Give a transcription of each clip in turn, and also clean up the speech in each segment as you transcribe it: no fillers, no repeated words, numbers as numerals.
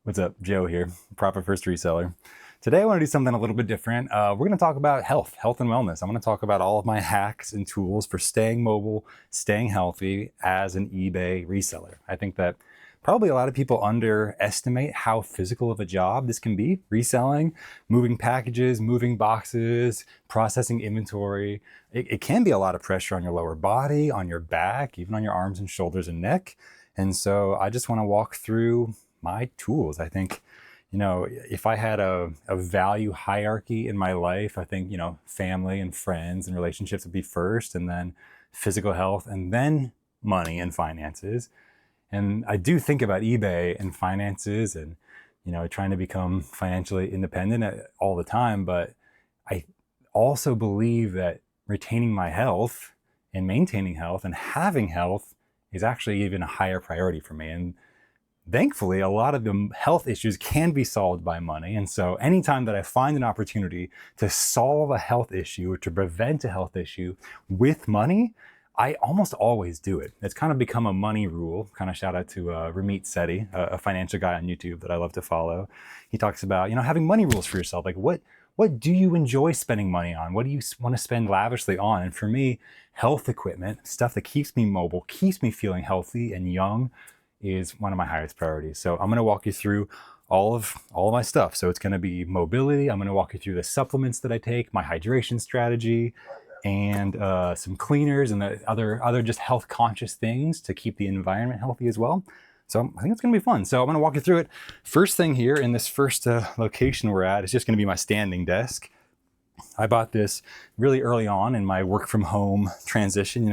What's up? Joe here, Profit First Reseller. Today I want to do something a little bit different. We're going to talk about health and wellness. I'm going to talk about all of my hacks and tools for staying mobile, staying healthy as an eBay reseller. I think that probably a lot of people underestimate how physical of a job this can be. Reselling, moving packages, moving boxes, processing inventory. It can be a lot of pressure on your lower body, on your back, even on your arms and shoulders and neck. And so I just want to walk through my tools. I think, if I had a value hierarchy in my life, I think, family and friends and relationships would be first, and then physical health, and then money and finances. And I do think about eBay and finances and, trying to become financially independent all the time. But I also believe that retaining my health and maintaining health and having health is actually even a higher priority for me. And thankfully, a lot of the health issues can be solved by money. And so anytime that I find an opportunity to solve a health issue or to prevent a health issue with money, I almost always do it. It's kind of become a money rule. Kind of shout out to Ramit Sethi, a financial guy on YouTube that I love to follow. He talks about, having money rules for yourself. Like what do you enjoy spending money on? What do you want to spend lavishly on? And for me, health equipment, stuff that keeps me mobile, keeps me feeling healthy and young, is one of my highest priorities. So I'm going to walk you through all of my stuff. So it's going to be mobility. I'm going to walk you through the supplements that I take, my hydration strategy, and some cleaners and the other just health conscious things to keep the environment healthy as well. So I think it's going to be fun. So I'm going to walk you through it. First thing here in this first location we're at is just going to be my standing desk. I bought this really early on in my work from home transition.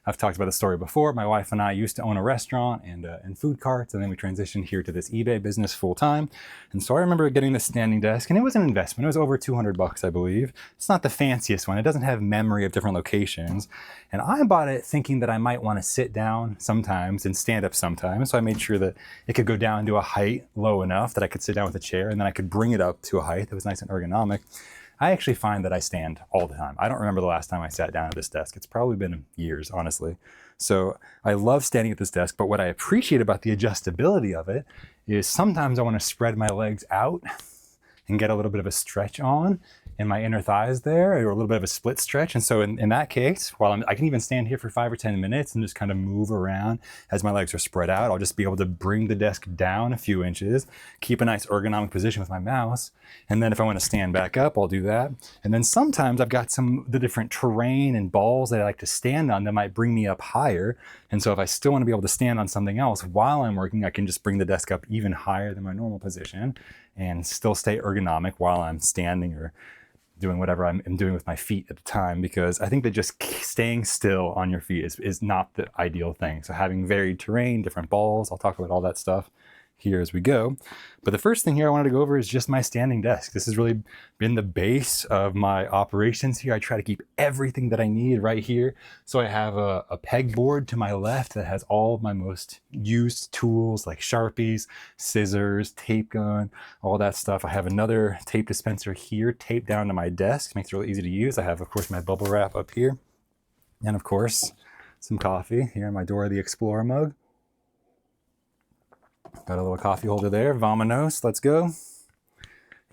I've talked about the story before. My wife and I used to own a restaurant and food carts, and then we transitioned here to this eBay business full time. And so I remember getting this standing desk, and it was an investment. It was over $200, I believe. It's not the fanciest one. It doesn't have memory of different locations. And I bought it thinking that I might want to sit down sometimes and stand up sometimes. So I made sure that it could go down to a height low enough that I could sit down with a chair, and then I could bring it up to a height that was nice and ergonomic. I actually find that I stand all the time. I don't remember the last time I sat down at this desk. It's probably been years, honestly. So I love standing at this desk, but what I appreciate about the adjustability of it is sometimes I want to spread my legs out and get a little bit of a stretch on in my inner thighs there, or a little bit of a split stretch. And so in that case, while I can even stand here for 5 or 10 minutes and just kind of move around as my legs are spread out, I'll just be able to bring the desk down a few inches, keep a nice ergonomic position with my mouse. And then if I want to stand back up, I'll do that. And then sometimes I've got the different terrain and balls that I like to stand on that might bring me up higher. And so if I still want to be able to stand on something else while I'm working, I can just bring the desk up even higher than my normal position and still stay ergonomic while I'm standing or doing whatever I'm doing with my feet at the time, because I think that just staying still on your feet is not the ideal thing. So having varied terrain, different balls, I'll talk about all that stuff here as we go. But the first thing here I wanted to go over is just my standing desk. This has really been the base of my operations here. I try to keep everything that I need right here. So I have a pegboard to my left that has all of my most used tools like Sharpies, scissors, tape gun, all that stuff. I have another tape dispenser here taped down to my desk. Makes it really easy to use. I have, of course, my bubble wrap up here. And of course, some coffee here in my Dora the Explorer mug. Got a little coffee holder there. Vamonos, let's go.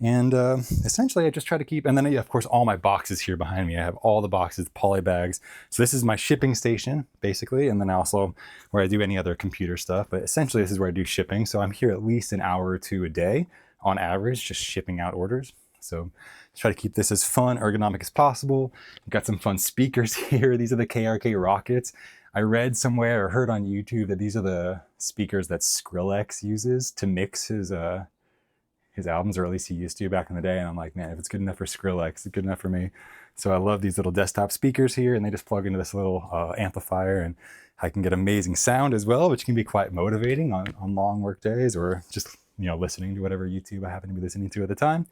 And essentially I just try to keep, and then of course all my boxes here behind me. I have all the boxes, poly bags. So this is my shipping station basically, and then also where I do any other computer stuff. But essentially this is where I do shipping. So I'm here at least an hour or two a day on average, just shipping out orders. So try to keep this as fun, ergonomic as possible. I've got some fun speakers here. These are the KRK Rockets. I read somewhere or heard on YouTube that these are the speakers that Skrillex uses to mix his albums, or at least he used to back in the day. And I'm like, man, if it's good enough for Skrillex, it's good enough for me. So I love these little desktop speakers here, and they just plug into this little amplifier, and I can get amazing sound as well, which can be quite motivating on long work days, or just listening to whatever YouTube I happen to be listening to at the time.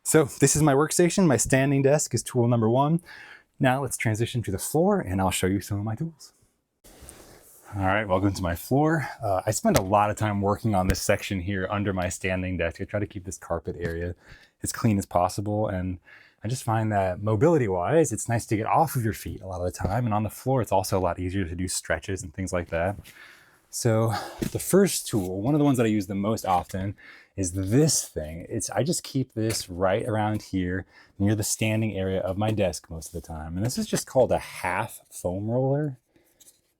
So this is my workstation. My standing desk is tool number 1. Now let's transition to the floor, and I'll show you some of my tools. All right, welcome to my floor. I spend a lot of time working on this section here under my standing desk. I try to keep this carpet area as clean as possible. And I just find that mobility-wise, it's nice to get off of your feet a lot of the time. And on the floor, it's also a lot easier to do stretches and things like that. So the first tool, one of the ones that I use the most often, is this thing. I just keep this right around here near the standing area of my desk most of the time. And this is just called a half foam roller.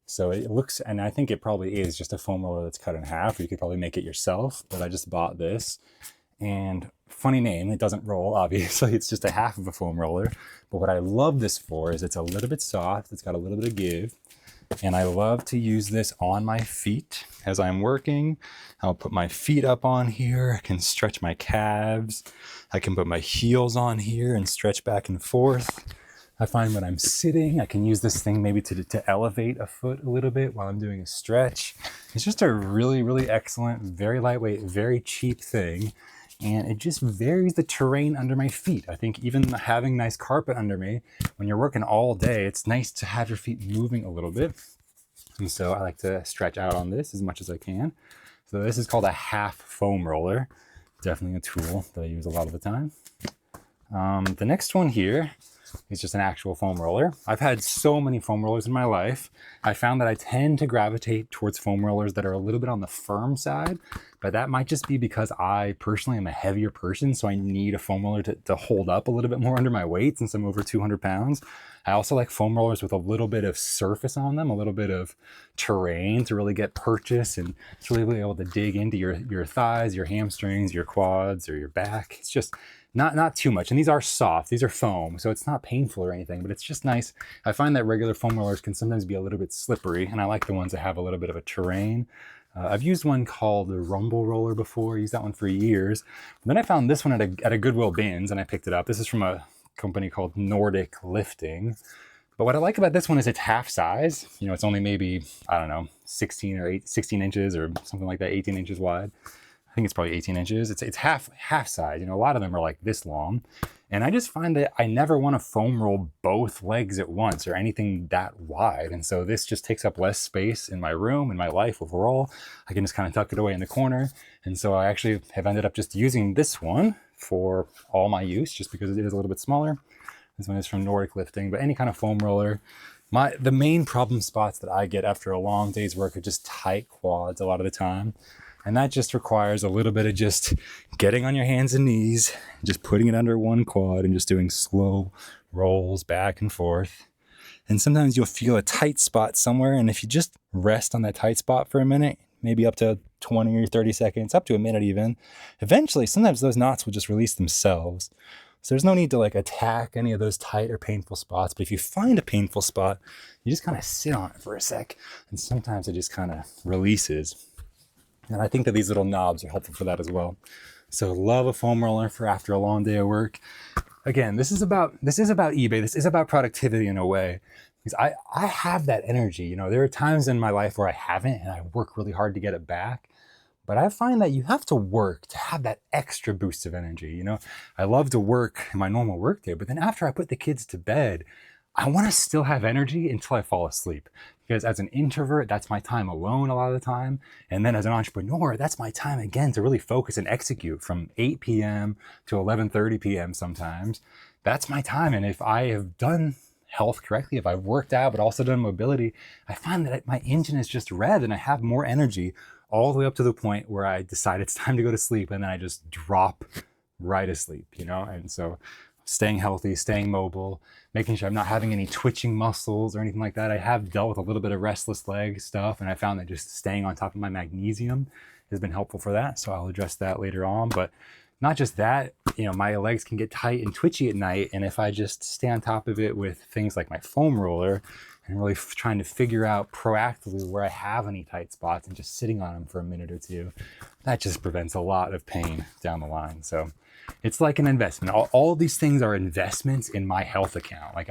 So it looks, and I think it probably is just a foam roller that's cut in half, or you could probably make it yourself, but I just bought this. And funny name, it doesn't roll, obviously, it's just a half of a foam roller. But what I love this for is it's a little bit soft, it's got a little bit of give. And I love to use this on my feet as I'm working. I'll put my feet up on here. I can stretch my calves. I can put my heels on here and stretch back and forth. I find when I'm sitting, I can use this thing maybe to elevate a foot a little bit while I'm doing a stretch. It's just a really, really excellent, very lightweight, very cheap thing. And it just varies the terrain under my feet. I think even having nice carpet under me, when you're working all day, it's nice to have your feet moving a little bit. And so I like to stretch out on this as much as I can. So this is called a half foam roller. Definitely a tool that I use a lot of the time. The next one here is just an actual foam roller. I've had so many foam rollers in my life. I found that I tend to gravitate towards foam rollers that are a little bit on the firm side, but that might just be because I personally am a heavier person, so I need a foam roller to hold up a little bit more under my weight since I'm over 200 pounds. I also like foam rollers with a little bit of surface on them, a little bit of terrain to really get purchase and to really be able to dig into your thighs, your hamstrings, your quads, or your back. It's just not too much. And these are soft, these are foam, so it's not painful or anything, but it's just nice. I find that regular foam rollers can sometimes be a little bit slippery, and I like the ones that have a little bit of a terrain. I've used one called the Rumble Roller before. I used that one for years. And then I found this one at a Goodwill bins, and I picked it up. This is from a company called Nordic Lifting. But what I like about this one is it's half size. You know, it's only maybe, I don't know, 16 inches or something like that, 18 inches wide. I think it's probably 18 inches. It's half size. You know, a lot of them are like this long. And I just find that I never want to foam roll both legs at once or anything that wide. And so this just takes up less space in my room, in my life overall. I can just kind of tuck it away in the corner. And so I actually have ended up just using this one for all my use, just because it is a little bit smaller. This one is from Nordic Lifting, but any kind of foam roller. The main problem spots that I get after a long day's work are just tight quads a lot of the time. And that just requires a little bit of just getting on your hands and knees, just putting it under one quad and just doing slow rolls back and forth. And sometimes you'll feel a tight spot somewhere. And if you just rest on that tight spot for a minute, maybe up to 20 or 30 seconds, up to a minute even, eventually, sometimes those knots will just release themselves. So there's no need to like attack any of those tight or painful spots. But if you find a painful spot, you just kind of sit on it for a sec. And sometimes it just kind of releases. And I think that these little knobs are helpful for that as well. So love a foam roller for after a long day of work. Again, this is about eBay. This is about productivity in a way. Because I have that energy. You know, there are times in my life where I haven't and I work really hard to get it back. But I find that you have to work to have that extra boost of energy. You know, I love to work in my normal work day, but then after I put the kids to bed, I want to still have energy until I fall asleep. Because as an introvert, that's my time alone a lot of the time. And then as an entrepreneur, that's my time again to really focus and execute from 8 p.m. to 11:30 p.m. sometimes. That's my time. And if I have done health correctly, if I've worked out, but also done mobility, I find that my engine is just revved and I have more energy all the way up to the point where I decide it's time to go to sleep. And then I just drop right asleep, you know? And so staying healthy, staying mobile, making sure I'm not having any twitching muscles or anything like that. I have dealt with a little bit of restless leg stuff, and I found that just staying on top of my magnesium has been helpful for that. So I'll address that later on. But not just that, you know, my legs can get tight and twitchy at night. And if I just stay on top of it with things like my foam roller and really trying to figure out proactively where I have any tight spots and just sitting on them for a minute or two, that just prevents a lot of pain down the line. So it's like an investment. All of these things are investments in my health account. Like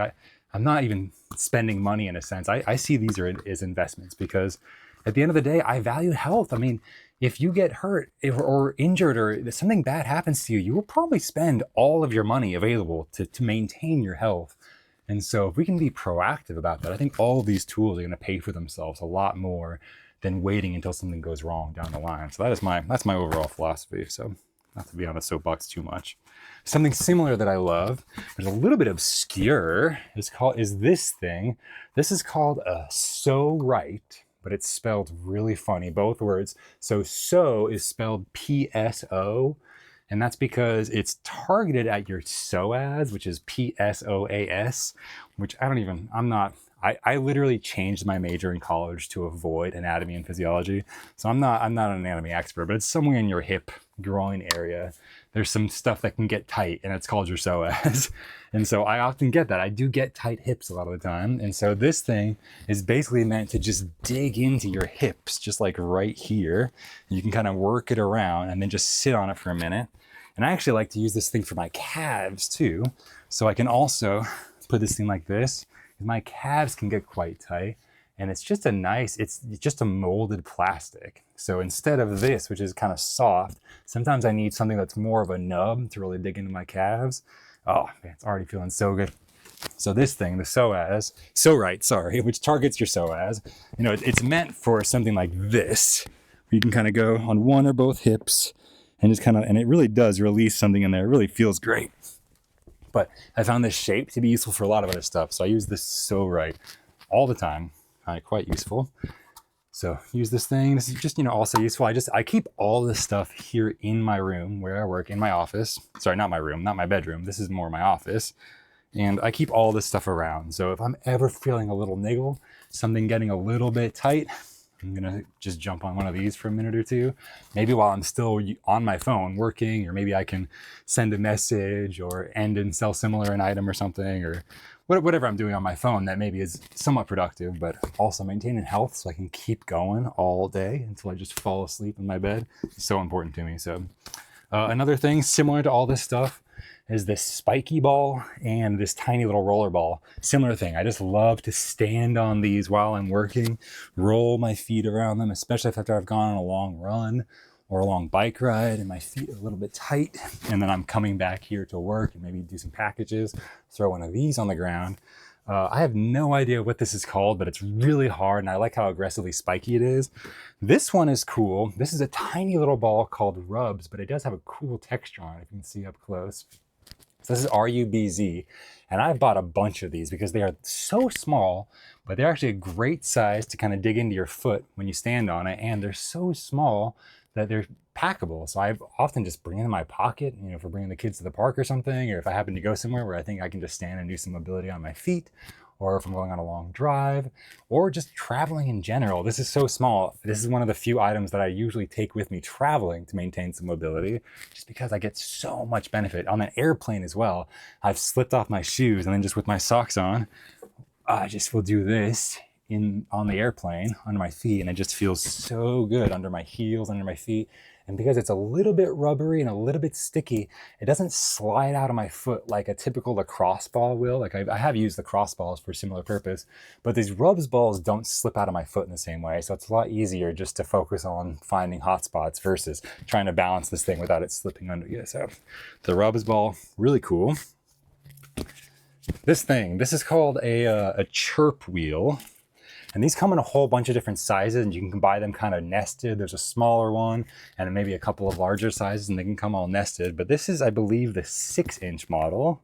I'm not even spending money in a sense. I see these as investments because at the end of the day, I value health. I mean, if you get hurt or injured or something bad happens to you, you will probably spend all of your money available to maintain your health. And so if we can be proactive about that, I think all of these tools are going to pay for themselves a lot more than waiting until something goes wrong down the line. So that's my overall philosophy. So not to be on a soapbox too much. Something similar that I love, there's a little bit obscure, is this thing. This is called a So Right but it's spelled really funny, both words. So is spelled P-S-O, and that's because it's targeted at your Soaz, which is P-S-O-A-S, which I literally changed my major in college to avoid anatomy and physiology. So I'm not an anatomy expert, but it's somewhere in your hip groin area. There's some stuff that can get tight, and it's called your psoas. And so I often get that. I do get tight hips a lot of the time. And so this thing is basically meant to just dig into your hips, just like right here. You can kind of work it around and then just sit on it for a minute. And I actually like to use this thing for my calves too. So I can also put this thing like this. My calves can get quite tight, and it's just a molded plastic. So instead of this, which is kind of soft, sometimes I need something that's more of a nub to really dig into my calves. Oh man, it's already feeling so good. So this thing, the Soaz, which targets your psoas, it's meant for something like this, where you can kind of go on one or both hips and just and it really does release something in there. It really feels great. But I found this shape to be useful for a lot of other stuff. So I use this So-Right all the time. Quite useful. So use this thing. This is just, also useful. I keep all this stuff here in my room where I work, in my office. Sorry, not my room, not my bedroom. This is more my office. And I keep all this stuff around. So if I'm ever feeling a little niggle, something getting a little bit tight, I'm gonna just jump on one of these for a minute or two. Maybe while I'm still on my phone working, or maybe I can send a message or end and sell similar an item or something, or whatever I'm doing on my phone that maybe is somewhat productive, but also maintaining health so I can keep going all day until I just fall asleep in my bed. It's so important to me. So another thing similar to all this stuff is this spiky ball and this tiny little roller ball. Similar thing. I just love to stand on these while I'm working, roll my feet around them, especially after I've gone on a long run or a long bike ride and my feet are a little bit tight. And then I'm coming back here to work and maybe do some packages, throw one of these on the ground. I have no idea what this is called, but it's really hard, and I like how aggressively spiky it is. This one is cool. This is a tiny little ball called Rubs, but it does have a cool texture on it, if you can see up close. So this is RUBZ, and I've bought a bunch of these because they are so small, but they're actually a great size to kind of dig into your foot when you stand on it, and they're so small that they're packable. So I often just bring it in my pocket, for bringing the kids to the park or something, or if I happen to go somewhere where I think I can just stand and do some mobility on my feet, or if I'm going on a long drive, or just traveling in general. This is so small. This is one of the few items that I usually take with me traveling to maintain some mobility, just because I get so much benefit. On an airplane as well, I've slipped off my shoes and then just with my socks on, I just will do this on the airplane under my feet, and it just feels so good under my heels, under my feet. And because it's a little bit rubbery and a little bit sticky, it doesn't slide out of my foot like a typical lacrosse ball will. Like I have used lacrosse balls for a similar purpose, but these Rubs balls don't slip out of my foot in the same way. So it's a lot easier just to focus on finding hot spots versus trying to balance this thing without it slipping under you. So the Rubs ball, really cool. This is called a Chirp Wheel. And these come in a whole bunch of different sizes, and you can buy them kind of nested. There's a smaller one and maybe a couple of larger sizes, and they can come all nested. But this is, I believe, the 6-inch model.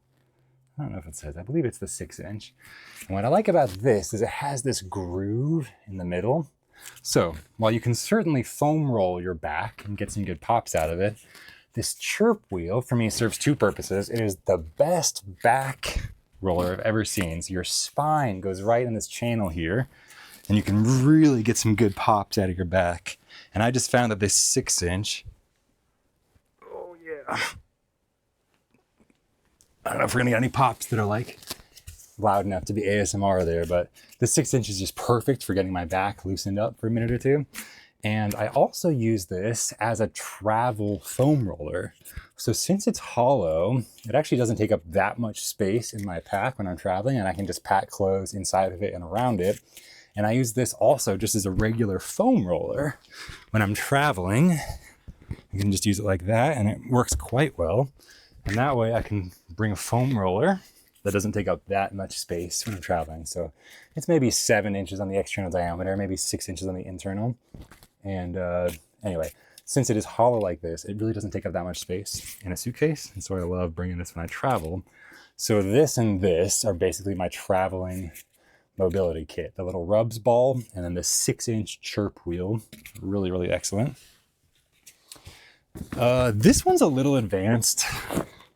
I don't know if it says, I believe it's the 6-inch. And what I like about this is it has this groove in the middle. So while you can certainly foam roll your back and get some good pops out of it, this Chirp Wheel for me serves two purposes. It is the best back roller I've ever seen. So your spine goes right in this channel here, and you can really get some good pops out of your back. And I just found that this 6-inch, oh yeah, I don't know if we're gonna get any pops that are like loud enough to be ASMR there, but the 6-inch is just perfect for getting my back loosened up for a minute or two. And I also use this as a travel foam roller. So since it's hollow, it actually doesn't take up that much space in my pack when I'm traveling, and I can just pack clothes inside of it and around it. And I use this also just as a regular foam roller when I'm traveling. You can just use it like that, and it works quite well. And that way I can bring a foam roller that doesn't take up that much space when I'm traveling. So it's maybe 7 inches on the external diameter, maybe 6 inches on the internal. And anyway, since it is hollow like this, it really doesn't take up that much space in a suitcase. And so I love bringing this when I travel. So this and this are basically my traveling mobility kit, the little Rubs ball, and then the 6-inch Chirp Wheel. Really, really excellent. This one's a little advanced,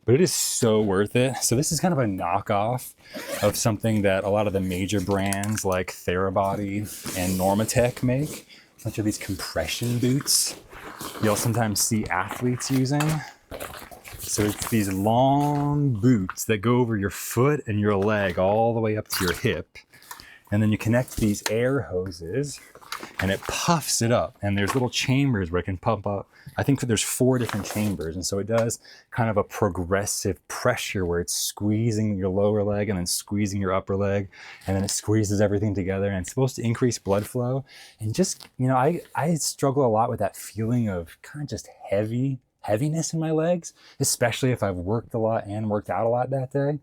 but it is so worth it. So this is kind of a knockoff of something that a lot of the major brands like Therabody and Normatec make. A bunch of these compression boots you'll sometimes see athletes using. So it's these long boots that go over your foot and your leg all the way up to your hip. And then you connect these air hoses and it puffs it up. And there's little chambers where it can pump up. I think there's 4 different chambers. And so it does kind of a progressive pressure where it's squeezing your lower leg and then squeezing your upper leg. And then it squeezes everything together, and it's supposed to increase blood flow. And just, you know, I struggle a lot with that feeling of kind of just heaviness in my legs, especially if I've worked a lot and worked out a lot that day.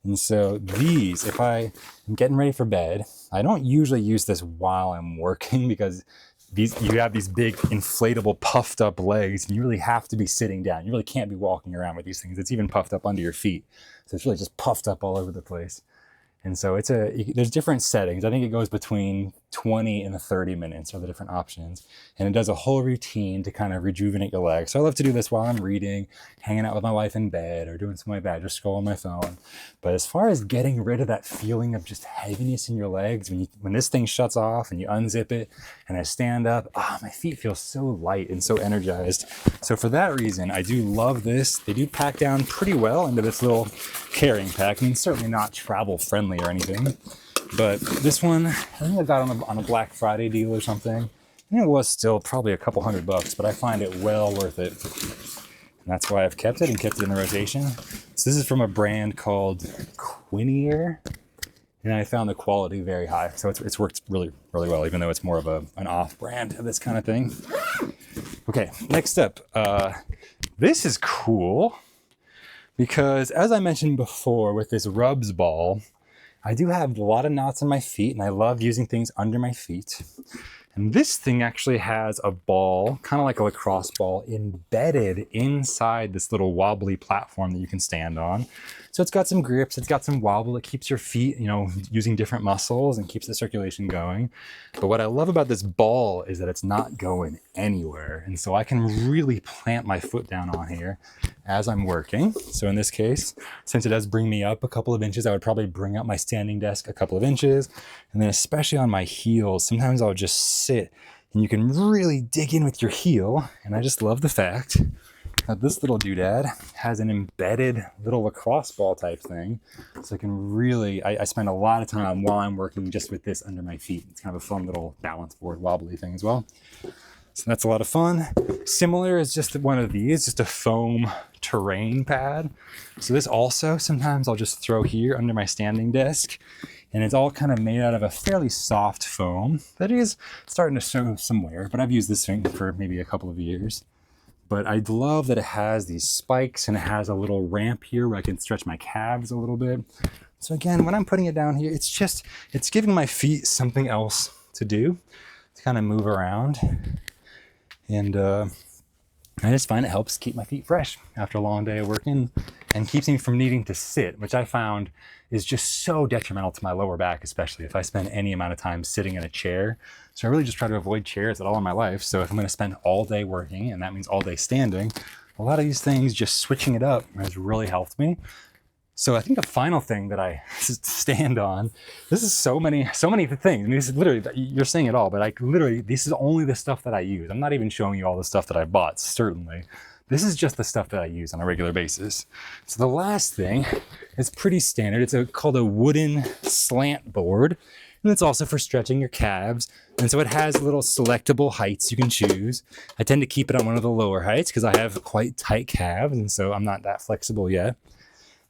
And so these, if I'm getting ready for bed, I don't usually use this while I'm working because you have these big inflatable puffed up legs and you really have to be sitting down. You really can't be walking around with these things. It's even puffed up under your feet. So it's really just puffed up all over the place. And so there's different settings. I think it goes between 20 and 30 minutes are the different options. And it does a whole routine to kind of rejuvenate your legs. So I love to do this while I'm reading, hanging out with my wife in bed, or doing something like that, just scrolling my phone. But as far as getting rid of that feeling of just heaviness in your legs, when this thing shuts off and you unzip it and I stand up, my feet feel so light and so energized. So for that reason, I do love this. They do pack down pretty well into this little carrying pack. I mean, certainly not travel friendly or anything, but this one, I think I got on a Black Friday deal or something. I think it was still probably a couple $100, but I find it well worth it. And that's why I've kept it and kept it in the rotation. So this is from a brand called Quinier, and I found the quality very high. So it's worked really, really well, even though it's more of an off brand of this kind of thing. Okay, next up, this is cool because as I mentioned before with this Rubs ball, I do have a lot of knots in my feet and I love using things under my feet. And this thing actually has a ball, kind of like a lacrosse ball, embedded inside this little wobbly platform that you can stand on. So it's got some grips, it's got some wobble, it keeps your feet, using different muscles and keeps the circulation going. But what I love about this ball is that it's not going anywhere. And so I can really plant my foot down on here as I'm working. So in this case, since it does bring me up a couple of inches, I would probably bring up my standing desk a couple of inches. And then especially on my heels, sometimes I'll just sit and you can really dig in with your heel. And I just love the fact that this little doodad has an embedded little lacrosse ball type thing. So I can really, I spend a lot of time while I'm working just with this under my feet. It's kind of a fun little balance board wobbly thing as well. So that's a lot of fun. Similar is just one of these, just a foam terrain pad. So this also, sometimes I'll just throw here under my standing desk. And it's all kind of made out of a fairly soft foam that is starting to show some wear, but I've used this thing for maybe a couple of years. But I love that it has these spikes and it has a little ramp here where I can stretch my calves a little bit. So again, when I'm putting it down here, it's giving my feet something else to do, to kind of move around. And I just find it helps keep my feet fresh after a long day of working and keeps me from needing to sit, which I found is just so detrimental to my lower back, especially if I spend any amount of time sitting in a chair. So I really just try to avoid chairs at all in my life. So if I'm going to spend all day working, and that means all day standing, a lot of these things, just switching it up has really helped me. So I think the final thing that I stand on, this is so many things. I mean, this is literally, you're saying it all, but this is only the stuff that I use. I'm not even showing you all the stuff that I bought, certainly. This is just the stuff that I use on a regular basis. So the last thing is pretty standard. It's called a wooden slant board. And it's also for stretching your calves. And so it has little selectable heights you can choose. I tend to keep it on one of the lower heights because I have quite tight calves. And so I'm not that flexible yet.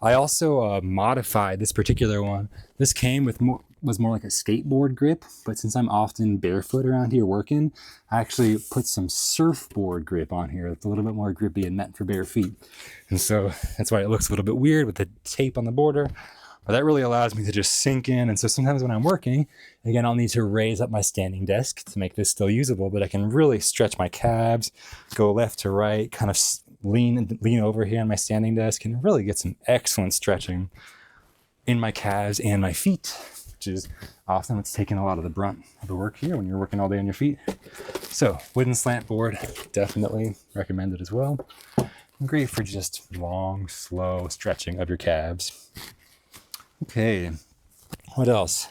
I also modified this particular one. This came with was more like a skateboard grip, but since I'm often barefoot around here working, I actually put some surfboard grip on here. It's a little bit more grippy and meant for bare feet. And so that's why it looks a little bit weird with the tape on the border, but that really allows me to just sink in. And so sometimes when I'm working, again, I'll need to raise up my standing desk to make this still usable, but I can really stretch my calves, go left to right, kind of lean over here on my standing desk and really get some excellent stretching in my calves and my feet. which is awesome. It's taking a lot of the brunt of the work here when you're working all day on your feet. So wooden slant board, definitely recommended as well. Great for just long, slow stretching of your calves. Okay, what else?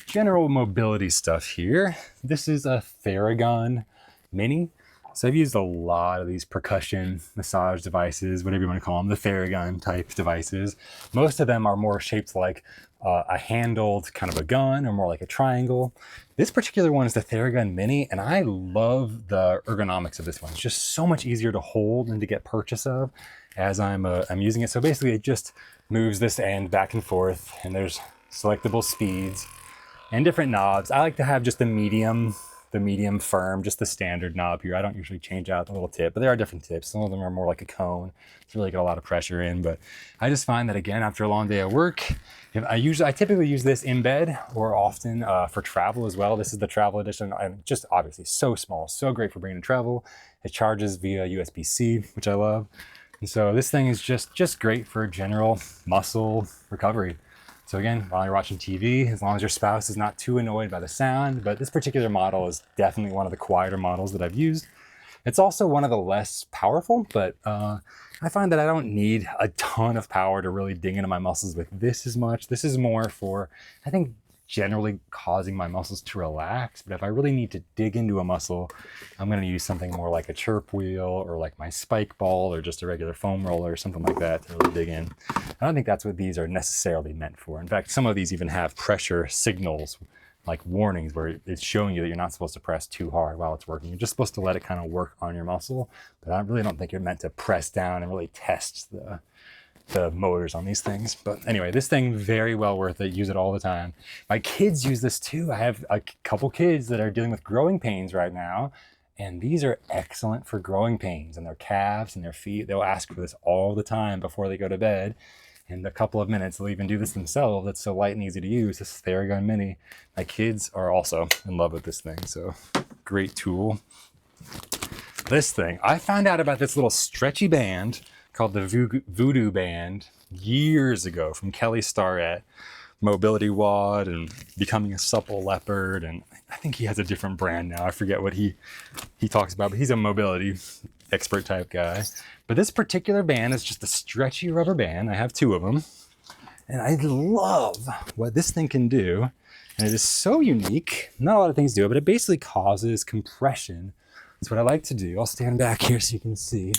General mobility stuff here. This is a Theragun Mini. So I've used a lot of these percussion massage devices, whatever you want to call them, the Theragun type devices. Most of them are more shaped like a handled kind of a gun or more like a triangle. This particular one is the Theragun Mini, and I love the ergonomics of this one. It's just so much easier to hold and to get purchase of as I'm using it. So basically it just moves this end back and forth, and there's selectable speeds and different knobs. I like to have just the medium firm, just the standard knob here. I don't usually change out the little tip, but there are different tips. Some of them are more like a cone to really get a lot of pressure in. But I just find that, again, after a long day at work, I typically use this in bed or often for travel as well. This is the travel edition. I'm just obviously so small, so great for bringing to travel. It charges via USB-C, which I love. And so this thing is just great for general muscle recovery. So again, while you're watching TV, as long as your spouse is not too annoyed by the sound, but this particular model is definitely one of the quieter models that I've used. It's also one of the less powerful, but I find that I don't need a ton of power to really dig into my muscles with this as much. This is more for, I think, generally causing my muscles to relax. But if I really need to dig into a muscle, I'm going to use something more like a Chirp Wheel or like my spike ball or just a regular foam roller or something like that to really dig in. I don't think that's what these are necessarily meant for. In fact, some of these even have pressure signals, like warnings, where it's showing you that you're not supposed to press too hard while it's working. You're just supposed to let it kind of work on your muscle. But I really don't think you're meant to press down and really test the motors on these things. But anyway, this thing, very well worth it. Use it all the time. My kids use this too. I have a couple kids that are dealing with growing pains right now, and these are excellent for growing pains in their calves and their feet. They'll ask for this all the time before they go to bed. In a couple of minutes, they'll even do this themselves. It's so light and easy to use, this Theragun Mini. My kids are also in love with this thing, so great tool. This thing, I found out about this little stretchy band called the Voodoo Band years ago from Kelly Starrett, Mobility Wad and Becoming a Supple Leopard, and I think he has a different brand now. I forget what he talks about, but he's a mobility expert type guy. But this particular band is just a stretchy rubber band. I have two of them, and I love what this thing can do. And it is so unique. Not a lot of things do it, but it basically causes compression. That's what I like to do. I'll stand back here so you can see.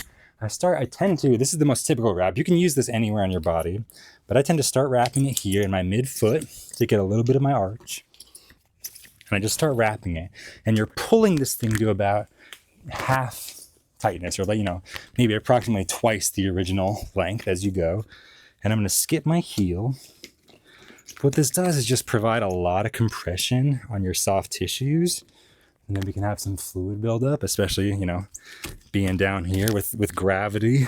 This is the most typical wrap. You can use this anywhere on your body, but I tend to start wrapping it here in my midfoot to get a little bit of my arch. And I just start wrapping it. And you're pulling this thing to about half tightness, or maybe approximately twice the original length as you go. And I'm going to skip my heel. What this does is just provide a lot of compression on your soft tissues. And then we can have some fluid buildup, especially, being down here with gravity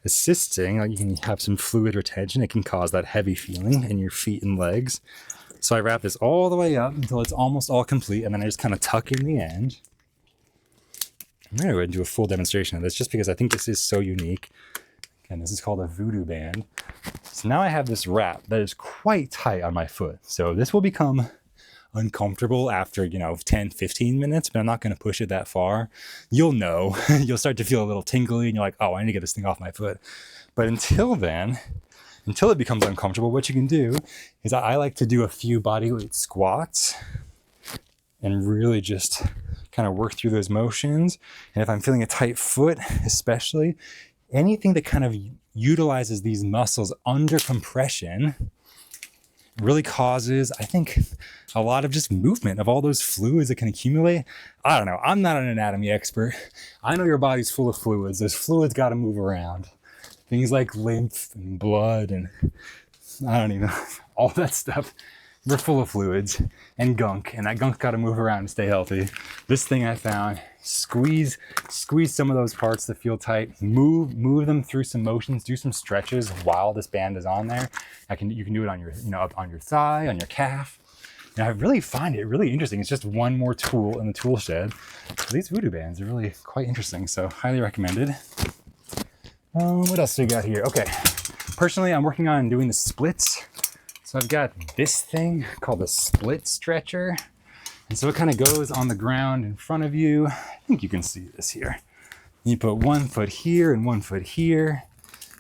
assisting. Like, you can have some fluid retention. It can cause that heavy feeling in your feet and legs. So I wrap this all the way up until it's almost all complete, and then I just kind of tuck in the end. I'm going to go ahead and do a full demonstration of this just because I think this is so unique. Again, this is called a Voodoo Band. So now I have this wrap that is quite tight on my foot. So this will become uncomfortable after 10-15 minutes, but I'm not going to push it that far. You'll know. You'll start to feel a little tingly and you're like, oh, I need to get this thing off my foot. But until it becomes uncomfortable, what you can do is I like to do a few bodyweight squats and really just kind of work through those motions. And if I'm feeling a tight foot, especially, anything that kind of utilizes these muscles under compression really causes, I think, a lot of just movement of all those fluids that can accumulate. I don't know. I'm not an anatomy expert. I know your body's full of fluids. Those fluids got to move around. Things like lymph and blood and I don't even know, all that stuff. We're full of fluids and gunk, and that gunk's got to move around to stay healthy. This thing I found, squeeze some of those parts that feel tight, move them through some motions, do some stretches while this band is on there. You can do it on your, up on your thigh, on your calf. And I really find it really interesting. It's just one more tool in the tool shed. So these Voodoo Bands are really quite interesting, so highly recommended. What else do we got here? Okay, personally, I'm working on doing the splits. So I've got this thing called a split stretcher. And so it kind of goes on the ground in front of you. I think you can see this here. You put 1 foot here and 1 foot here.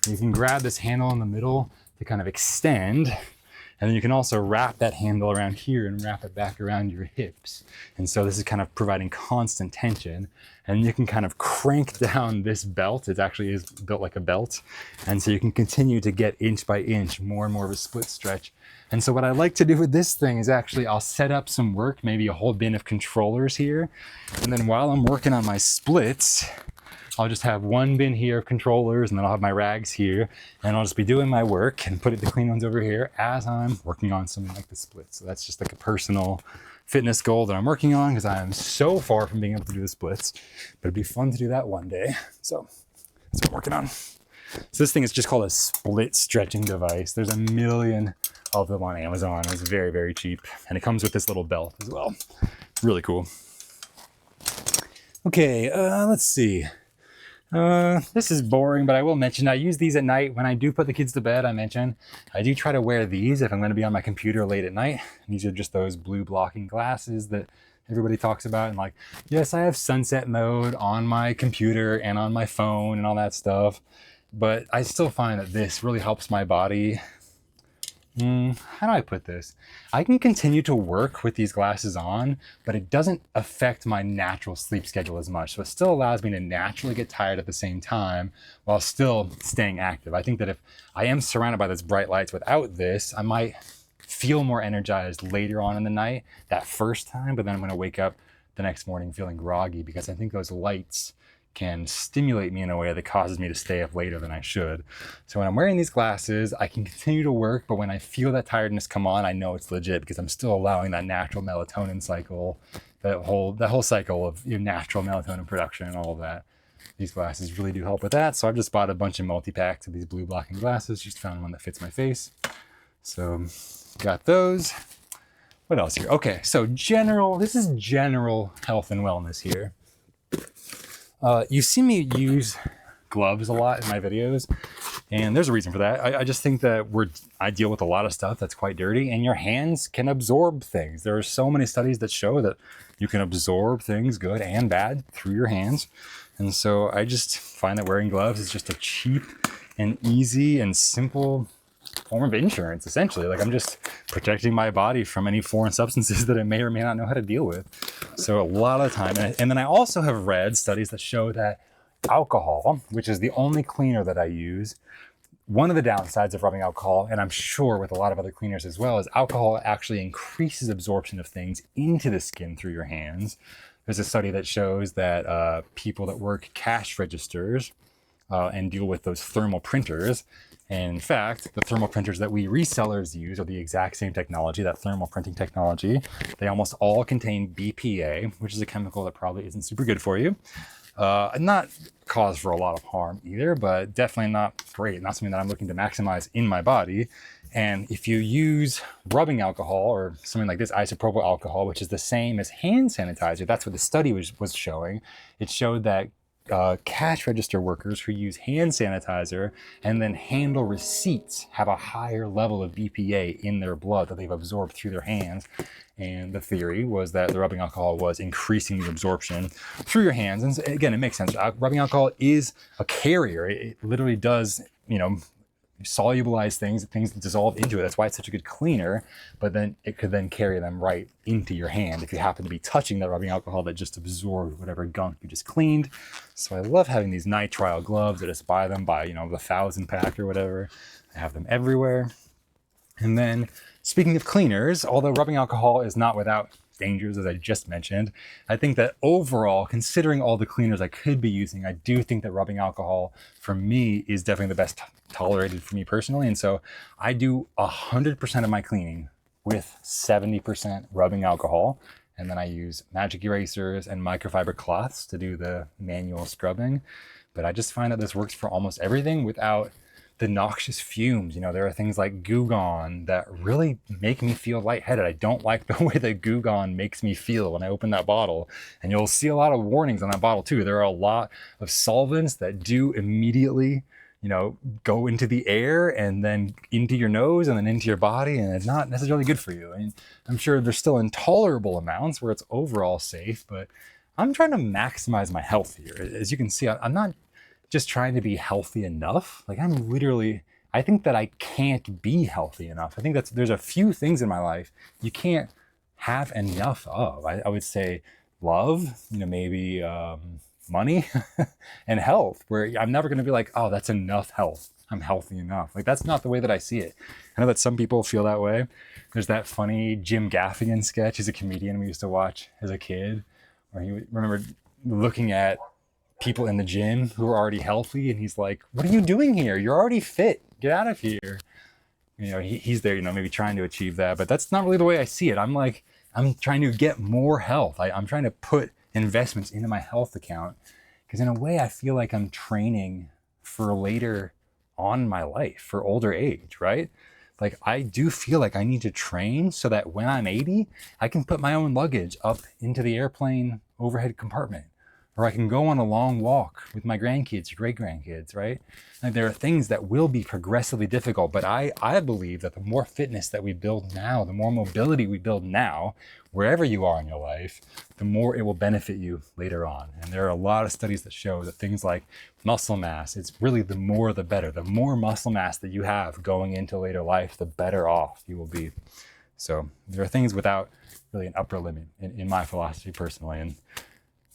You can grab this handle in the middle to kind of extend. And then you can also wrap that handle around here and wrap it back around your hips. And so this is kind of providing constant tension. And you can kind of crank down this belt. It actually is built like a belt. And so you can continue to get inch by inch more and more of a split stretch. And so what I like to do with this thing is actually I'll set up some work, maybe a whole bin of controllers here. And then while I'm working on my splits, I'll just have one bin here of controllers, and then I'll have my rags here, and I'll just be doing my work and putting the clean ones over here as I'm working on something like the splits. So that's just like a personal fitness goal that I'm working on, because I am so far from being able to do the splits, but it'd be fun to do that one day. So that's what I'm working on. So this thing is just called a split stretching device. There's a million of them on Amazon. It's very, very cheap, and it comes with this little belt as well. Really cool. Okay, let's see. This is boring, but I will mention I use these at night. When I do put the kids to bed, I do try to wear these if I'm going to be on my computer late at night. And these are just those blue blocking glasses that everybody talks about. And like, yes, I have sunset mode on my computer and on my phone and all that stuff, but I still find that this really helps my body. How do I put this? I can continue to work with these glasses on, but it doesn't affect my natural sleep schedule as much. So it still allows me to naturally get tired at the same time while still staying active. I think that if I am surrounded by those bright lights without this, I might feel more energized later on in the night that first time, but then I'm going to wake up the next morning feeling groggy, because I think those lights can stimulate me in a way that causes me to stay up later than I should. So when I'm wearing these glasses, I can continue to work, but when I feel that tiredness come on, I know it's legit, because I'm still allowing that natural melatonin cycle, that whole cycle of natural melatonin production and all of that. These glasses really do help with that. So I've just bought a bunch of multi-packs of these blue blocking glasses, just found one that fits my face. So got those. What else here? Okay, so this is general health and wellness here. You see me use gloves a lot in my videos, and there's a reason for that. I just think that I deal with a lot of stuff that's quite dirty, and your hands can absorb things. There are so many studies that show that you can absorb things, good and bad, through your hands. And so I just find that wearing gloves is just a cheap and easy and simple form of insurance, essentially. Like, I'm just protecting my body from any foreign substances that I may or may not know how to deal with. So a lot of time, and then I also have read studies that show that alcohol, which is the only cleaner that I use, one of the downsides of rubbing alcohol, and I'm sure with a lot of other cleaners as well, is alcohol actually increases absorption of things into the skin through your hands. There's a study that shows that people that work cash registers and deal with those thermal printers, and in fact, the thermal printers that we resellers use are the exact same technology, that thermal printing technology. They almost all contain BPA, which is a chemical that probably isn't super good for you. Not cause for a lot of harm either, but definitely not great. Not something that I'm looking to maximize in my body. And if you use rubbing alcohol or something like this, isopropyl alcohol, which is the same as hand sanitizer, that's what the study was showing. It showed that cash register workers who use hand sanitizer and then handle receipts have a higher level of BPA in their blood that they've absorbed through their hands. And the theory was that the rubbing alcohol was increasing the absorption through your hands. And again, it makes sense. Rubbing alcohol is a carrier. It literally does, solubilize things dissolve into it. That's why it's such a good cleaner, but then it could then carry them right into your hand if you happen to be touching that rubbing alcohol that just absorbed whatever gunk you just cleaned. So I love having these nitrile gloves. I just buy them by, the 1,000-pack or whatever. I have them everywhere. And then speaking of cleaners, although rubbing alcohol is not without dangers, as I just mentioned, I think that overall, considering all the cleaners I could be using, I do think that rubbing alcohol for me is definitely the best tolerated for me personally. And so I do 100% of my cleaning with 70% rubbing alcohol. And then I use magic erasers and microfiber cloths to do the manual scrubbing. But I just find that this works for almost everything without the noxious fumes. There are things like Goo Gone that really make me feel lightheaded. I don't like the way that Goo Gone makes me feel when I open that bottle. And you'll see a lot of warnings on that bottle too. There are a lot of solvents that do immediately, go into the air and then into your nose and then into your body, and it's not necessarily good for you. And I'm sure there's still intolerable amounts where it's overall safe, but I'm trying to maximize my health here. As you can see, I'm not just trying to be healthy enough. Like I think that I can't be healthy enough. I think there's a few things in my life you can't have enough of. I would say love, maybe money and health, where I'm never going to be like, oh, that's enough health. I'm healthy enough. Like, that's not the way that I see it. I know that some people feel that way. There's that funny Jim Gaffigan sketch. He's a comedian we used to watch as a kid, where he remembered looking at people in the gym who are already healthy, and he's like, what are you doing here? You're already fit. Get out of here. He's there, maybe trying to achieve that, but that's not really the way I see it. I'm trying to get more health. I'm trying to put investments into my health account, because in a way I feel like I'm training for later on in my life, for older age, right? Like, I do feel like I need to train so that when I'm 80, I can put my own luggage up into the airplane overhead compartment, or I can go on a long walk with my grandkids or great-grandkids, right? And there are things that will be progressively difficult, but I believe that the more fitness that we build now, the more mobility we build now, wherever you are in your life, the more it will benefit you later on. And there are a lot of studies that show that things like muscle mass, it's really the more the better. The more muscle mass that you have going into later life, the better off you will be. So there are things without really an upper limit in my philosophy personally. And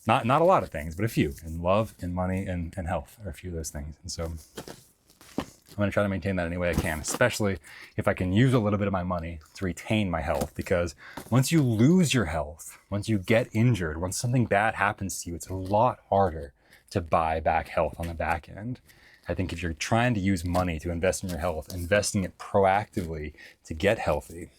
not a lot of things, but a few. And love and money and health are a few of those things. And so I'm going to try to maintain that any way I can, especially if I can use a little bit of my money to retain my health. Because once you lose your health, once you get injured, once something bad happens to you, it's a lot harder to buy back health on the back end. I think if you're trying to use money to invest in your health, investing it proactively to get healthy,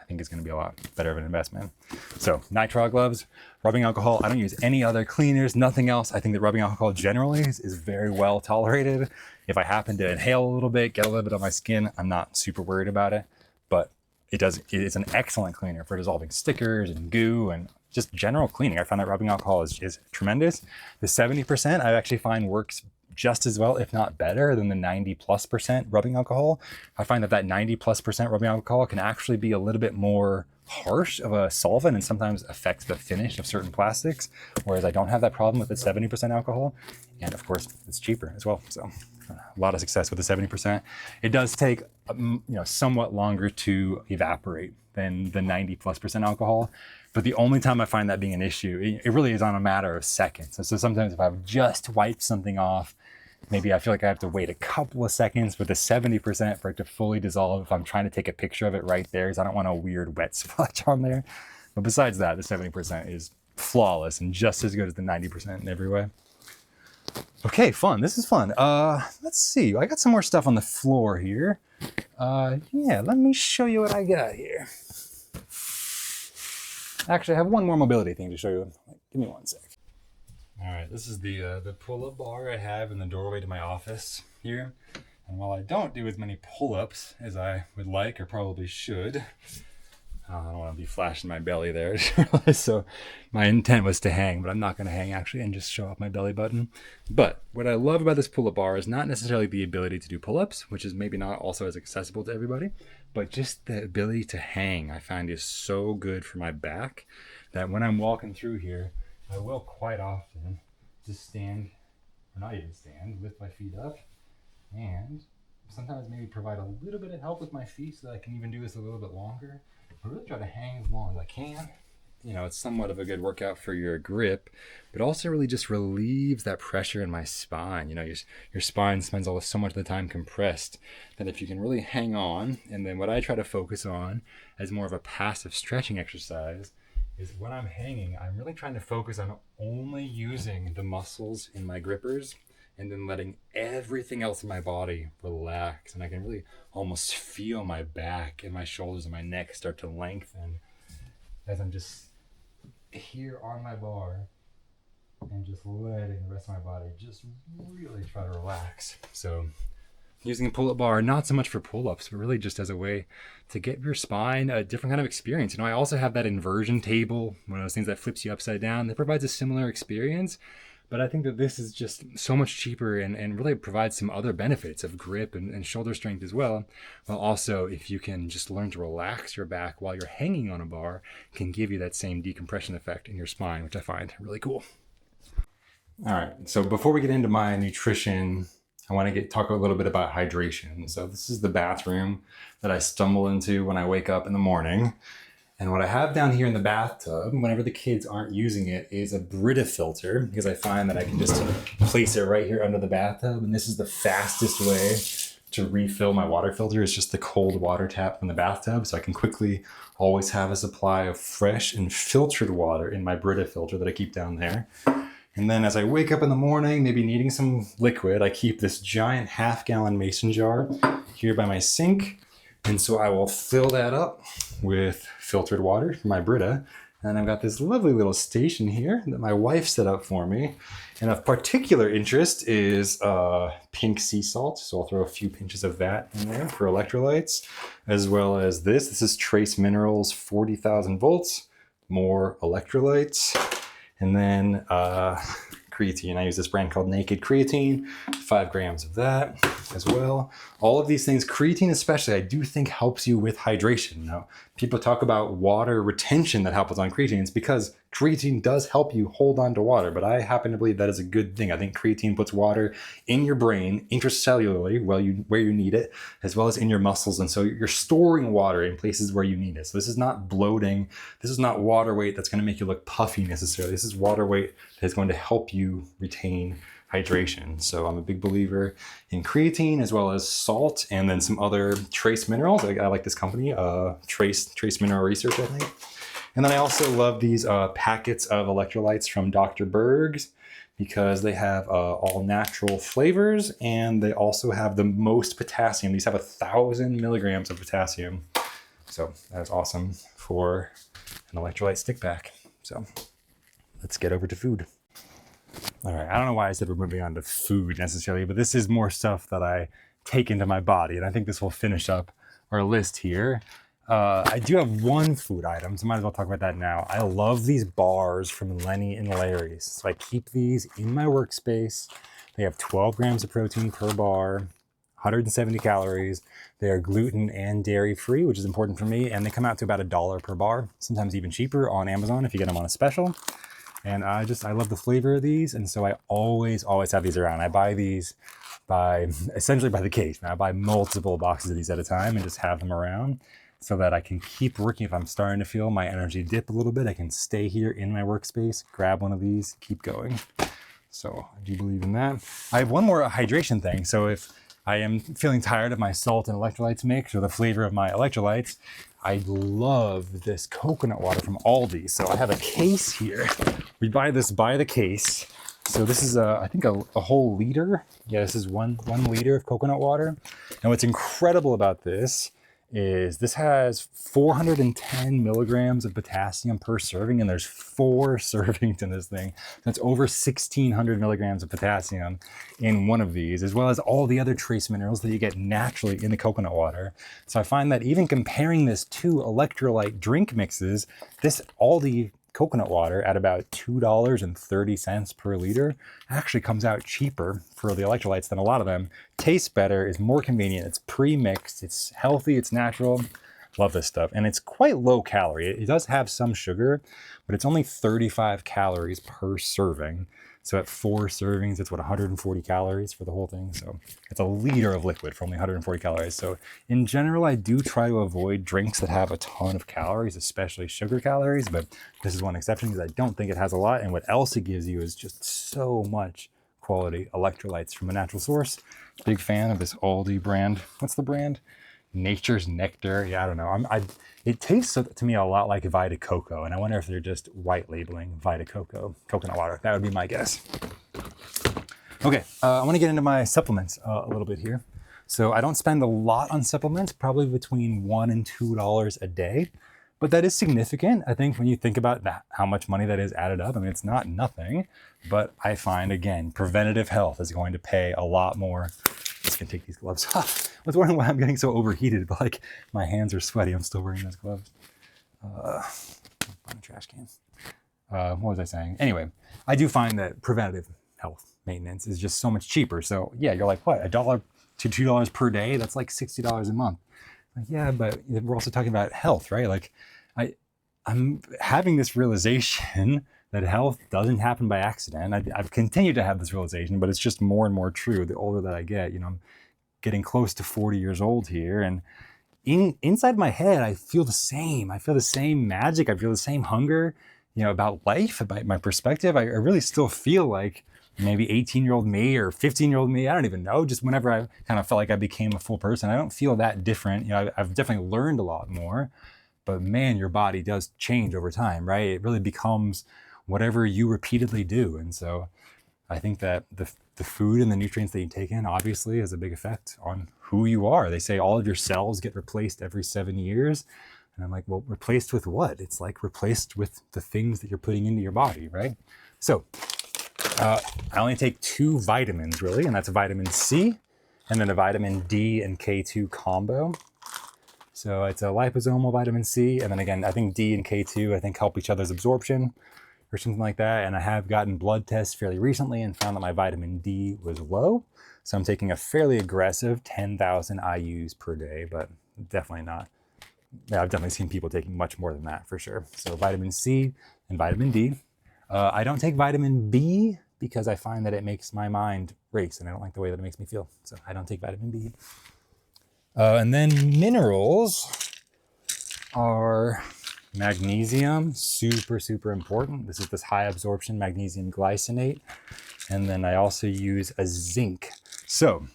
I think it's going to be a lot better of an investment. So nitrile gloves, rubbing alcohol. I don't use any other cleaners, nothing else. I think that rubbing alcohol generally is very well tolerated. If I happen to inhale a little bit, get a little bit on my skin, I'm not super worried about it, but it's an excellent cleaner for dissolving stickers and goo and just general cleaning. I found that rubbing alcohol is tremendous. The 70% I actually find works just as well, if not better, than the 90+% rubbing alcohol. I find that 90+% rubbing alcohol can actually be a little bit more harsh of a solvent and sometimes affect the finish of certain plastics, whereas I don't have that problem with the 70% alcohol. And of course, it's cheaper as well. So a lot of success with the 70%. It does take somewhat longer to evaporate than the 90+% alcohol. But the only time I find that being an issue, it really is on a matter of seconds. So sometimes if I've just wiped something off, maybe I feel like I have to wait a couple of seconds for the 70% for it to fully dissolve if I'm trying to take a picture of it right there, because I don't want a weird wet splotch on there. But besides that, the 70% is flawless and just as good as the 90% in every way. Okay, fun. This is fun. Let's see. I got some more stuff on the floor here. Let me show you what I got here. Actually, I have one more mobility thing to show you. Give me one sec. All right, this is the pull-up bar I have in the doorway to my office here. And while I don't do as many pull-ups as I would like or probably should, I don't want to be flashing my belly there. So my intent was to hang, but I'm not going to hang actually and just show off my belly button. But what I love about this pull-up bar is not necessarily the ability to do pull-ups, which is maybe not also as accessible to everybody, but just the ability to hang I find is so good for my back that when I'm walking through here, I will quite often just stand, or not even stand, lift my feet up, and sometimes maybe provide a little bit of help with my feet so that I can even do this a little bit longer. I really try to hang as long as I can. It's somewhat of a good workout for your grip, but also really just relieves that pressure in my spine. Your spine spends so much of the time compressed that if you can really hang on, and then what I try to focus on as more of a passive stretching exercise is when I'm hanging, I'm really trying to focus on only using the muscles in my grippers and then letting everything else in my body relax. And I can really almost feel my back and my shoulders and my neck start to lengthen as I'm just here on my bar and just letting the rest of my body just really try to relax. So using a pull-up bar, not so much for pull-ups, but really just as a way to get your spine a different kind of experience. I also have that inversion table, one of those things that flips you upside down, that provides a similar experience. But I think that this is just so much cheaper and really provides some other benefits of grip and shoulder strength as well. While also, if you can just learn to relax your back while you're hanging on a bar, can give you that same decompression effect in your spine, which I find really cool. All right, so before we get into my nutrition, I want to talk a little bit about hydration. So this is the bathroom that I stumble into when I wake up in the morning. And what I have down here in the bathtub, whenever the kids aren't using it, is a Brita filter, because I find that I can just place it right here under the bathtub. And this is the fastest way to refill my water filter, is just the cold water tap from the bathtub. So I can quickly always have a supply of fresh and filtered water in my Brita filter that I keep down there. And then as I wake up in the morning, maybe needing some liquid, I keep this giant half-gallon mason jar here by my sink. And so I will fill that up with filtered water from my Brita. And I've got this lovely little station here that my wife set up for me. And of particular interest is pink sea salt. So I'll throw a few pinches of that in there for electrolytes, as well as this. This is Trace Minerals 40,000 volts, more electrolytes. And then creatine. I use this brand called Naked Creatine, 5 grams of that as well. All of these things, creatine especially, I do think helps you with hydration. Now, people talk about water retention that helps on creatine. It's because creatine does help you hold on to water, but I happen to believe that is a good thing. I think creatine puts water in your brain intracellularly where you need it, as well as in your muscles. And so you're storing water in places where you need it. So this is not bloating. This is not water weight that's going to make you look puffy necessarily. This is water weight that is going to help you retain hydration. So I'm a big believer in creatine, as well as salt, and then some other trace minerals. I like this company, Trace Mineral Research, I think. And then I also love these packets of electrolytes from Dr. Berg's, because they have all natural flavors, and they also have the most potassium. These have 1,000 milligrams of potassium. So that's awesome for an electrolyte stick pack. So let's get over to food. All right, I don't know why I said we're moving on to food necessarily, but this is more stuff that I take into my body, and I think this will finish up our list here. I do have one food item, so might as well talk about that now. I love these bars from Lenny and Larry's. So I keep these in my workspace. They have 12 grams of protein per bar, 170 calories. They are gluten and dairy free, which is important for me. And they come out to about $1 per bar, sometimes even cheaper on Amazon if you get them on a special. And I love the flavor of these. And so I always have these around. I buy these essentially by the case. Now I buy multiple boxes of these at a time and just have them around, so that I can keep working. If I'm starting to feel my energy dip a little bit, I can stay here in my workspace, grab one of these, keep going. So I do believe in that. I have one more hydration thing. So if I am feeling tired of my salt and electrolytes mix, or the flavor of my electrolytes, I love this coconut water from Aldi. So I have a case here. We buy this by the case. So this is I think a whole liter. Yeah, this is one liter of coconut water. And what's incredible about this is this has 410 milligrams of potassium per serving, and there's 4 servings in this thing. That's over 1,600 milligrams of potassium in one of these, as well as all the other trace minerals that you get naturally in the coconut water. So I find that even comparing this to electrolyte drink mixes, this Aldi coconut water at about $2.30 per liter actually comes out cheaper for the electrolytes than a lot of them. Tastes better, is more convenient, it's pre-mixed, it's healthy, it's natural. Love this stuff. And it's quite low calorie. It does have some sugar, but it's only 35 calories per serving. So at 4 servings, it's 140 calories for the whole thing. So it's a liter of liquid for only 140 calories. So in general, I do try to avoid drinks that have a ton of calories, especially sugar calories, but this is one exception because I don't think it has a lot. And what else it gives you is just so much quality electrolytes from a natural source. Big fan of this Aldi brand. What's the brand? Nature's Nectar. Yeah, I don't know. It tastes to me a lot like Vita Coco, and I wonder if they're just white labeling Vita Coco coconut water. That would be my guess. Okay, I want to get into my supplements a little bit here. So I don't spend a lot on supplements, probably between $1 and $2 a day, but that is significant. I think when you think about that, how much money that is added up, I mean, it's not nothing, but I find, again, preventative health is going to pay a lot more. I'm just gonna take these gloves off. I was wondering why I'm getting so overheated, but like my hands are sweaty. I'm still wearing those gloves. On a trash can. What was I saying? Anyway, I do find that preventative health maintenance is just so much cheaper. So yeah, you're like, what, $1 to $2 per day? That's like $60 a month. Like, yeah, but we're also talking about health, right? Like I'm having this realization that health doesn't happen by accident. I've continued to have this realization, but it's just more and more true the older that I get. You know, I'm getting close to 40 years old here, and inside my head, I feel the same. I feel the same magic. I feel the same hunger, you know, about life, about my perspective. I really still feel like maybe 18-year-old me or 15-year-old me. I don't even know. Just whenever I kind of felt like I became a full person, I don't feel that different. You know, I've definitely learned a lot more. But man, your body does change over time, right? It really becomes whatever you repeatedly do. And so I think that the food and the nutrients that you take in obviously has a big effect on who you are. They say all of your cells get replaced every 7 years. And I'm like, well, replaced with what? It's like replaced with the things that you're putting into your body, right? So I only take 2 vitamins really, and that's a vitamin C and then a vitamin D and K2 combo. So it's a liposomal vitamin C, and then again, I think D and K2, I think help each other's absorption or something like that. And I have gotten blood tests fairly recently and found that my vitamin D was low. So I'm taking a fairly aggressive 10,000 IUs per day, but definitely not. Yeah, I've definitely seen people taking much more than that for sure. So vitamin C and vitamin D. I don't take vitamin B because I find that it makes my mind race and I don't like the way that it makes me feel. So I don't take vitamin B. And then minerals are magnesium, super, super important. This is this high absorption magnesium glycinate. And then I also use a zinc. So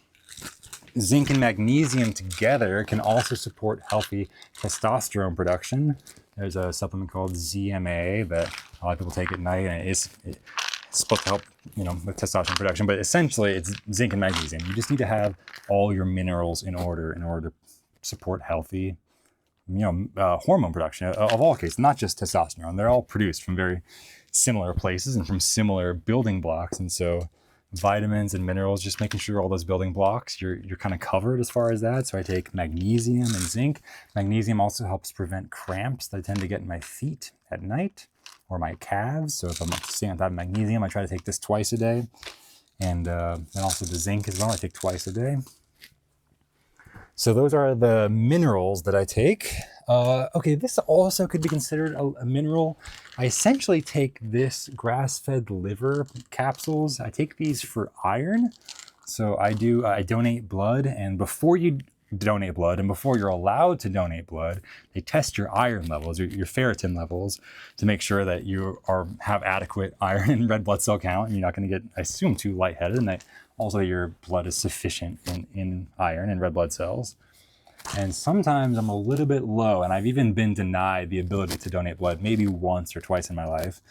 zinc and magnesium together can also support healthy testosterone production. There's a supplement called ZMA that a lot of people take at night, and it's supposed to help, you know, with testosterone production, but essentially it's zinc and magnesium. You just need to have all your minerals in order to support healthy, you know, hormone production of all cases, not just testosterone. They're all produced from very similar places and from similar building blocks. And so vitamins and minerals, just making sure all those building blocks, you're kind of covered as far as that. So I take magnesium and zinc. Magnesium also helps prevent cramps that I tend to get in my feet at night or my calves. So if I'm staying on top of magnesium, I try to take this twice a day. And also the zinc as well, I take twice a day. So those are the minerals that I take. Okay, this also could be considered a mineral. I essentially take this grass-fed liver capsules. I take these for iron. So I donate blood, and before you donate blood and before you're allowed to donate blood, they test your iron levels, your ferritin levels, to make sure that you have adequate iron and red blood cell count, and you're not going to get, I assume, too lightheaded, and that also your blood is sufficient in iron and red blood cells. And sometimes I'm a little bit low, and I've even been denied the ability to donate blood maybe once or twice in my life.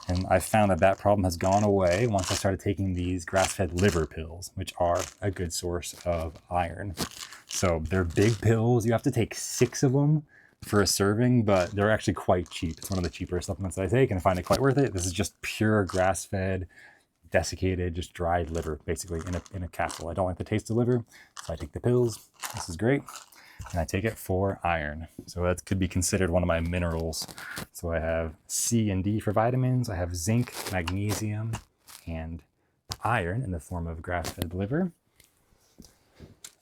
And I found that problem has gone away once I started taking these grass-fed liver pills, which are a good source of iron. So they're big pills. You have to take 6 of them for a serving, but they're actually quite cheap. It's one of the cheaper supplements that I take, and I find it quite worth it. This is just pure grass-fed, desiccated, just dried liver, basically in a capsule. I don't like the taste of liver, so I take the pills. This is great. And I take it for iron. So that could be considered one of my minerals. So I have C and D for vitamins. I have zinc, magnesium, and iron in the form of grass-fed liver.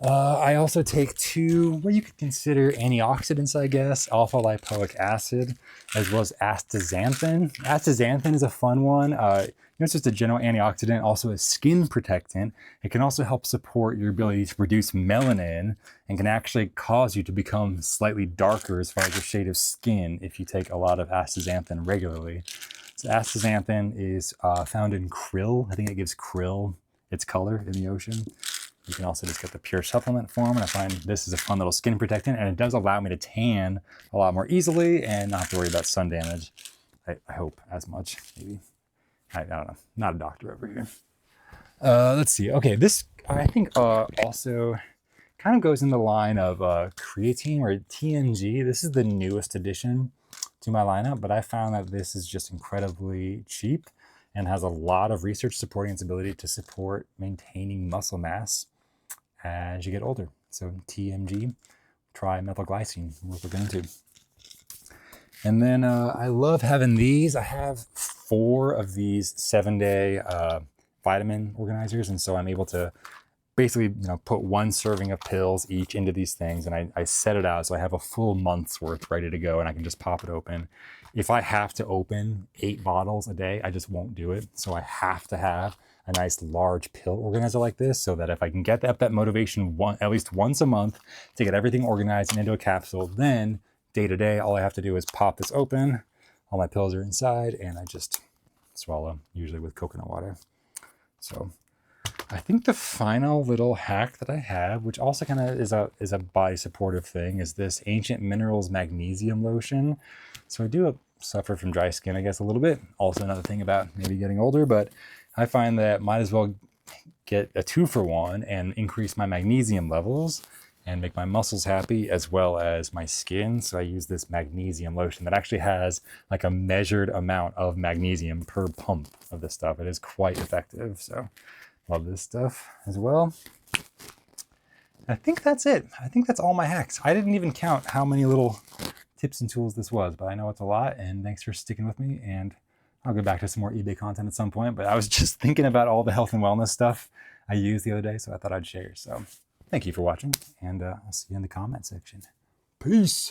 I also take 2, what you could consider antioxidants, I guess, alpha lipoic acid, as well as astaxanthin. Astaxanthin is a fun one. It's just a general antioxidant, also a skin protectant. It can also help support your ability to produce melanin and can actually cause you to become slightly darker as far as your shade of skin if you take a lot of astaxanthin regularly. So astaxanthin is found in krill. I think it gives krill its color in the ocean. You can also just get the pure supplement form, and I find this is a fun little skin protectant, and it does allow me to tan a lot more easily and not have to worry about sun damage. I hope as much, maybe. I don't know, not a doctor over here. Let's see. Okay, this I think also kind of goes in the line of creatine or TMG. This is the newest addition to my lineup, but I found that this is just incredibly cheap and has a lot of research supporting its ability to support maintaining muscle mass as you get older. So TMG, trimethylglycine, worth looking into. And then I love having these. I have 4 of these 7-day vitamin organizers. And so I'm able to basically, put 1 serving of pills each into these things, and I set it out so I have a full month's worth ready to go, and I can just pop it open. If I have to open 8 bottles a day, I just won't do it. So I have to have a nice large pill organizer like this, so that if I can get that motivation at least once a month to get everything organized and into a capsule, then day to day, all I have to do is pop this open. All my pills are inside, and I just swallow, usually with coconut water. So I think the final little hack that I have, which also kind of is a body supportive thing, is this Ancient Minerals Magnesium Lotion. So I do suffer from dry skin, I guess, a little bit. Also another thing about maybe getting older, but I find that might as well get a 2-for-1 and increase my magnesium levels and make my muscles happy as well as my skin. So I use this magnesium lotion that actually has like a measured amount of magnesium per pump of this stuff. It is quite effective. So love this stuff as well. I think that's it. I think that's all my hacks. I didn't even count how many little tips and tools this was, but I know it's a lot, and thanks for sticking with me. And I'll go back to some more eBay content at some point, but I was just thinking about all the health and wellness stuff I used the other day, so I thought I'd share. So thank you for watching, and I'll see you in the comment section. Peace.